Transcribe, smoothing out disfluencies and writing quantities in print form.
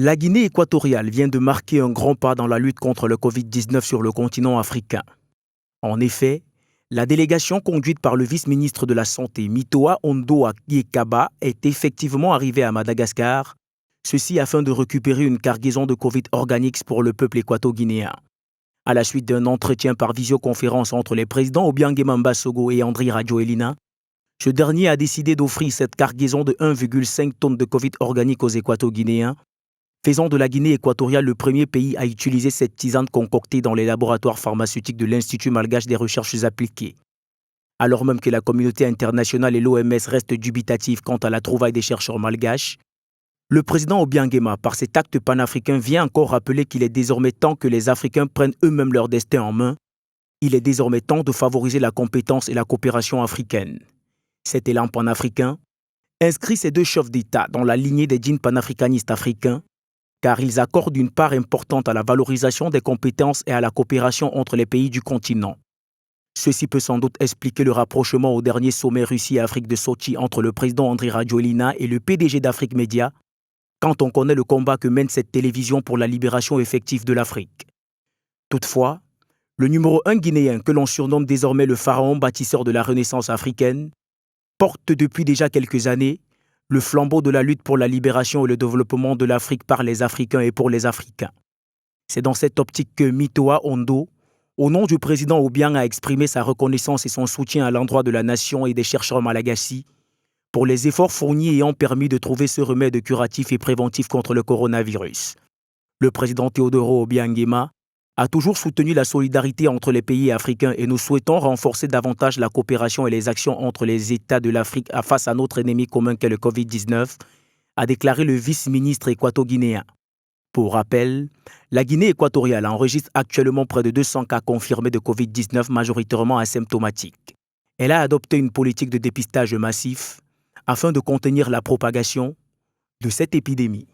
La Guinée équatoriale vient de marquer un grand pas dans la lutte contre le Covid-19 sur le continent africain. En effet, la délégation conduite par le vice-ministre de la Santé, Mitoa Ondoa Yekaba, est effectivement arrivée à Madagascar, ceci afin de récupérer une cargaison de Covid organiques pour le peuple équato-guinéen. À la suite d'un entretien par visioconférence entre les présidents Obiangema Mbasogo et Andry Rajoelina, ce dernier a décidé d'offrir cette cargaison de 1,5 tonnes de Covid organique aux Équato-Guinéens, faisant de la Guinée équatoriale le premier pays à utiliser cette tisane concoctée dans les laboratoires pharmaceutiques de l'Institut malgache des recherches appliquées. Alors même que la communauté internationale et l'OMS restent dubitatifs quant à la trouvaille des chercheurs malgaches, le président Obiangema, par cet acte panafricain, vient encore rappeler qu'il est désormais temps que les Africains prennent eux-mêmes leur destin en main. Il est désormais temps de favoriser la compétence et la coopération africaine. Cet élan panafricain inscrit ces deux chefs d'État dans la lignée des djinns panafricanistes africains, car ils accordent une part importante à la valorisation des compétences et à la coopération entre les pays du continent. Ceci peut sans doute expliquer le rapprochement au dernier sommet Russie-Afrique de Sochi entre le président Andry Rajoelina et le PDG d'Afrique Média, quand on connaît le combat que mène cette télévision pour la libération effective de l'Afrique. Toutefois, le numéro 1 guinéen, que l'on surnomme désormais le pharaon bâtisseur de la Renaissance africaine, porte depuis déjà quelques années le flambeau de la lutte pour la libération et le développement de l'Afrique par les Africains et pour les Africains. C'est dans cette optique que Mitoa Ondo, au nom du président Obiang, a exprimé sa reconnaissance et son soutien à l'endroit de la nation et des chercheurs malagasy pour les efforts fournis ayant permis de trouver ce remède curatif et préventif contre le coronavirus. Le président Teodoro Obiangema a toujours soutenu la solidarité entre les pays africains et nous souhaitons renforcer davantage la coopération et les actions entre les États de l'Afrique face à notre ennemi commun qu'est le Covid-19, a déclaré le vice-ministre équato-guinéen. Pour rappel, la Guinée équatoriale enregistre actuellement près de 200 cas confirmés de Covid-19 majoritairement asymptomatiques. Elle a adopté une politique de dépistage massif afin de contenir la propagation de cette épidémie.